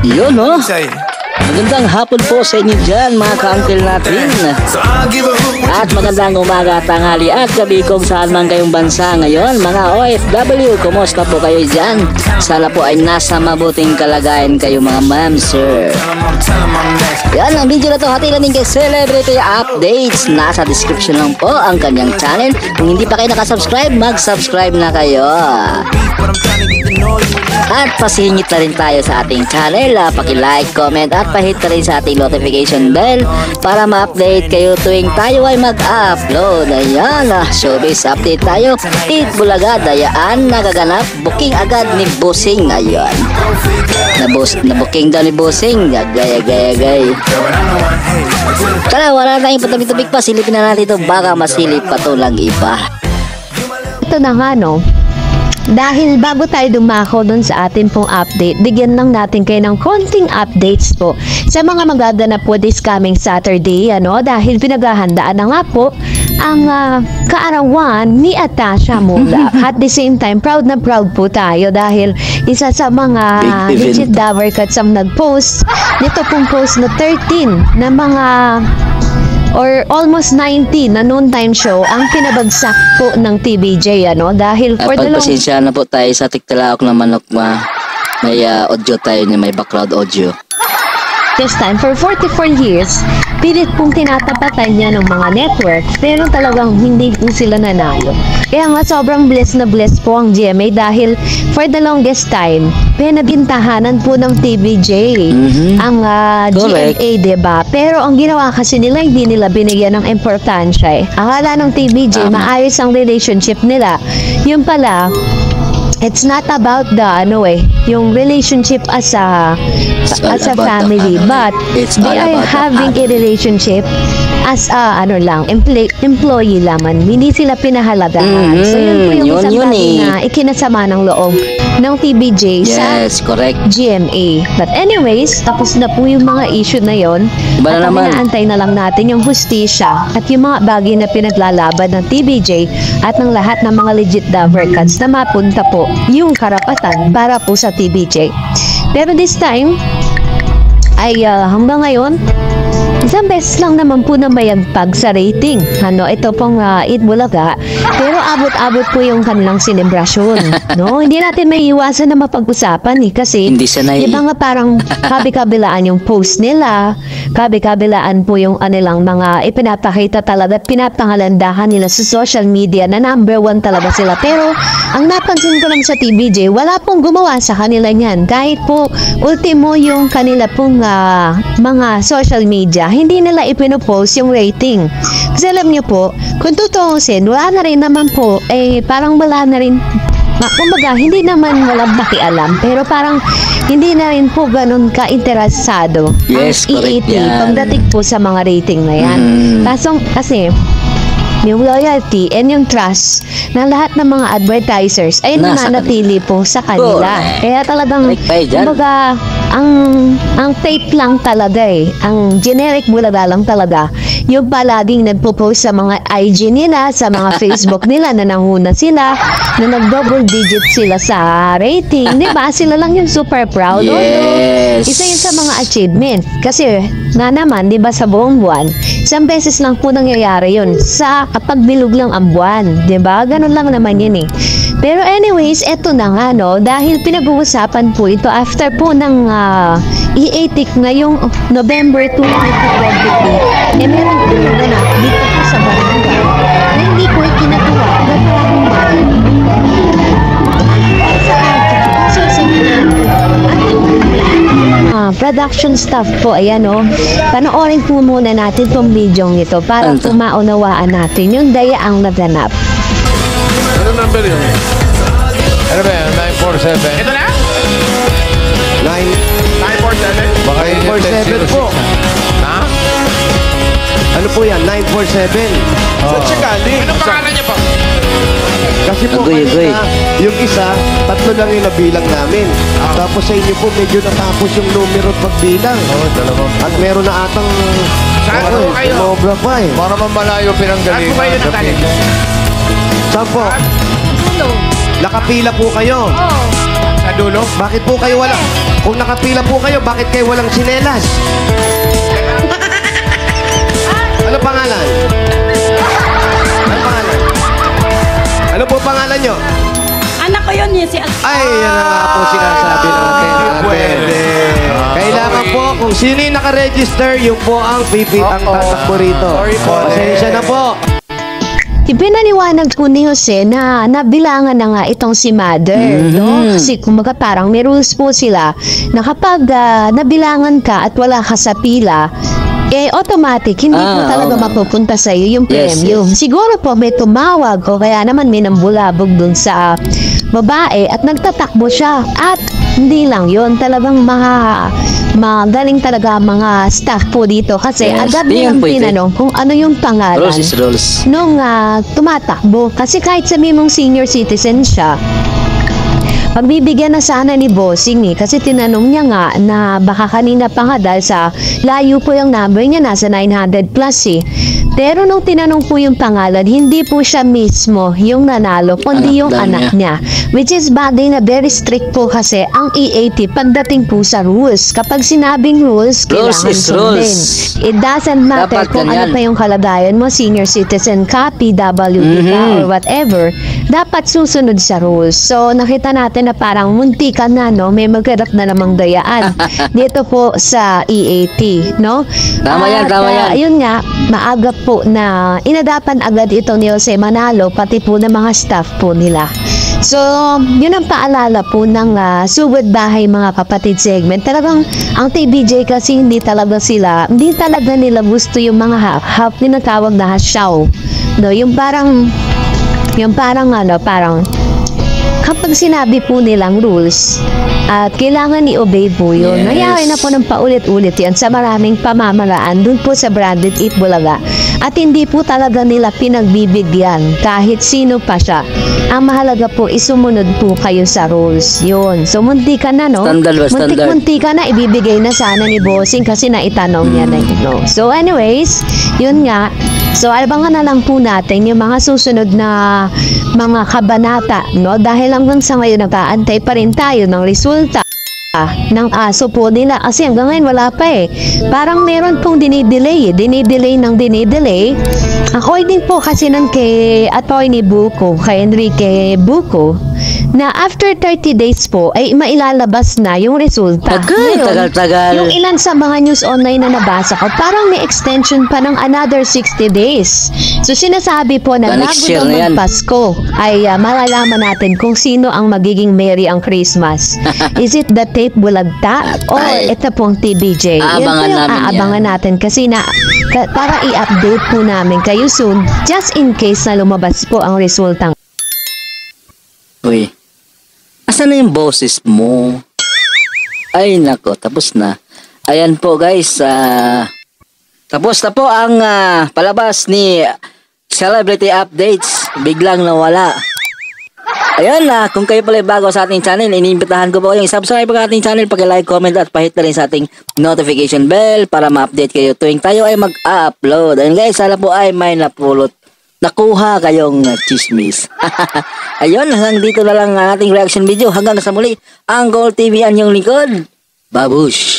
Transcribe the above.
Yun, no? Magandang hapon po sa inyo dyan, mga ka-uncle natin. At magandang umaga, tanghali at gabi kung saan man kayong bansa ngayon. Mga OFW, kumusta po kayo dyan? Sana po ay nasa mabuting kalagayan kayo, mga ma'am, sir. Yan, ang video na to hatilan din kay Celebrity Updates. Nasa description lang po ang kanyang channel. Kung hindi pa kayo nakasubscribe, mag-subscribe na kayo. At pasingit na rin tayo sa ating channel. Paki-like, comment at pahit na rin sa ating notification bell para ma-update kayo tuwing tayo ay mag-upload. Ayan, showbiz update tayo. Eat Bulaga, dayaan nagaganap. Booking agad ni Bossing. Ayan, na-booking daw ni Bossing. Gaya. Tara, wala tayong patabik-tabik pa. Silipin na natin ito. Baka masilip pa ito lang iba. Ito na nga, no? Dahil bago tayo dumako dun sa atin pong update, bigyan lang natin kayo ng konting updates po sa mga magaganap po this coming Saturday, ano? Dahil pinaghahandaan na nga po ang kaarawan ni Atasha Mula. At the same time, proud na proud po tayo dahil isa sa mga legit Daver Cats ang nag-post nito pong post na 13 na mga or almost 90 na noontime show ang pinabagsak po ng TVJ, ano? Dahil for the long... Pagpasensya na po tayo sa tiktalaok na manok, may audio tayo niya, may background audio. This time, for 44 years, pilit pong tinatapatan niya ng mga network, pero talagang hindi po sila nanalo. Kaya nga sobrang blessed na blessed po ang GMA dahil for the longest time, pinabintahanan po ng TVJ ang GMA, diba? Pero ang ginawa kasi nila, hindi nila binigyan ng importansya. Akala ng TVJ, maayos ang relationship nila. Yung pala, it's not about the yung relationship as a family, but they are having a relationship as a employee lamang. Hindi sila pinahalagahan. So yun po yung isang bagay na ikinasama ng loob ng TVJ sa GMA. But anyways, tapos na po yung mga issue na yon. At ang inaantay na lang natin yung hustisya at yung mga bagay na pinaglalaban ng TVJ at ng lahat ng mga legit Daver Cats na mapunta po yung karapatan para po sa TVJ. Pero this time ay hanggang ngayon, isang beses lang naman po na mayagpag sa rating. Ito pong Eat Bulaga. Pero abot-abot po yung kanilang selebrasyon. No? Hindi natin may iwasan na mapag-usapan kasi diba nga parang kabi-kabilaan yung post nila, kabi-kabilaan po yung anilang mga ipinapakita talaga, pinapangalandahan nila sa social media na number 1 talaga sila. Pero ang napansin ko lang sa TVJ, wala pong gumawa sa kanila niyan. Kahit po ultimo yung kanila pong mga social media, hindi nila ipinopost yung rating. Kasi alam nyo po, kung tutuusin, wala na rin naman po, parang wala na rin, kumbaga, hindi naman walang pakialam, pero parang hindi na rin po ganun ka-interesado ang EAT pagdating po sa mga rating na yan. Kasi yung loyalty and yung trust ng lahat ng mga advertisers ay nananatili po sa kanila. Kaya talagang, kumbaga, ang tape lang talaga ang generic Bulaga lang talaga yung palaging nagpo-post sa mga IG nila, sa mga Facebook nila na nanguna sila, na nag-double digit sila sa rating, diba? Sila lang yung super proud. Isa yun sa mga achievement kasi na naman, diba, sa buong buwan, isang beses lang po nangyayari yun sa kapag bilog lang ang buwan, diba? Ganun lang naman yun Pero anyways, eto na nga, no? Dahil pinag-uusapan po ito after po ng EATIC ngayong November 2, 2023. Meron po na dito po sa barangay na hindi po ikinagawa na production staff po, ayan panoorin po muna natin tong video ito para po maunawaan natin yung dayaang naganap. Ano number yun? Ano ba yan? 947? Ito na? 947? Baka 947 po. Ha? Ano po yan? 947. Saan siya galing? Anong pangalan niya po? Kasi po kanina, yung isa, 3 lang yung nabilang namin. Tapos sa inyo po, medyo natapos yung numero at pagbilang. At meron na atang... Saan po kayo? Sobra pa Para mamalayo pinanggalingan. Saan po kayo natalim? Saan po? Nakapila po kayo. Sa dulo? Bakit po kayo wala? Kung nakapila po kayo, bakit kayo walang sinelas? Ano pangalan? Ano pangalan? Ano po pangalan nyo? Anak ko yun, si Ay, yan na nga po sinasabi natin. Pwede. Kailangan po, kung sino yung nakaregister, yung po ang ang tatakbo rito. Sorry po. Pasensya na po. Ipinaliwanag po ni Jose na nabilangan na nga itong si Mother, no? Kasi kumbaga parang may rules po sila na kapag nabilangan ka at wala ka sa pila, automatic, hindi po talaga mapupunta sa iyo yung premium. Siguro po may tumawag o kaya naman may nambulabog dun sa babae at nagtatakbo siya. At hindi lang yon, talagang magaling talaga mga staff po dito kasi agad nilang tinanong kung ano yung pangalan nung tumatakbo. Kasi kahit sabi mong senior citizen siya, pagbibigyan na sana ni Bossing kasi tinanong niya nga na baka kanina pa nga dahil sa layo po yung number niya, nasa 900 plus Pero nung tinanong po yung pangalan, hindi po siya mismo yung nanalo, kundi yung anak niya. Which is bagay na very strict po kasi ang EAT pagdating po sa rules. Kapag sinabing rules, kailangan sundin. It doesn't matter kung ano pa yung kalagayan mo, senior citizen ka, PWD ka, or whatever. Dapat susunod sa rules. So, nakita natin na parang munti ka na, no? May magharap na namang dayaan. Dito po sa EAT, no? Tama yan, tama yan. Ayun nga, maaga po na inadapan agad ito ni Jose Manalo, pati po ng mga staff po nila. So, yun ang paalala po ng Sugod Bahay mga kapatid segment. Talagang ang TBJ kasi hindi talaga nila gusto yung mga half tinatawag na hasyaw. No, yung parang kapag sinabi po nilang rules at kailangan i-obey po yun. Nangyari na po ng paulit-ulit yan sa maraming pamamaraan dun po sa Branded Eat Bulaga. At hindi po talaga nila pinagbibigyan kahit sino pa siya. Ang mahalaga po isumunod po kayo sa rules. Yun. So munti ka na, no? Muntik-munti ka na, ibibigay na sana ni Bossing kasi naitanong niya na ito. So anyways, yun nga. So abangan na lang po natin yung mga susunod na mga kabanata, no? Dahil hanggang sa ngayon nag-aantay pa rin tayo ng resulta ng aso po nila kasi hanggang ngayon wala pa parang meron pong dinidelay according po kasi nun kay Atty. Buko, kay Enrique Buko, na after 30 days po ay mailalabas na yung resulta. Tagal. Yung ilan sa mga news online na nabasa ko, parang may extension pa ng another 60 days. So sinasabi po na bago daw magpasko ay malalaman natin kung sino ang magiging Merry ang Christmas. Is it the tape bulagta o ito pong TBJ? Yun po yung aabangan natin kasi para i-update po namin kayo soon just in case na lumabas po ang resultang. Uy, asan na yung boses mo? Ay nako, tapos na. Ayan po guys, tapos na po ang palabas ni Celebrity Updates. Biglang nawala. Ayan kung kayo pala bago sa ating channel, iniimbitahan ko po kayong subscribe ang ating channel, pag-like, comment at pahit na rin sa ating notification bell para ma-update kayo tuwing tayo ay mag-upload. Ayan guys, sana po ay may nakuha kayong chismis. Ayun, hanggang dito na lang ang ating reaction video. Hanggang sa muli, ang Gold TV ang iyong lingkod. Babush!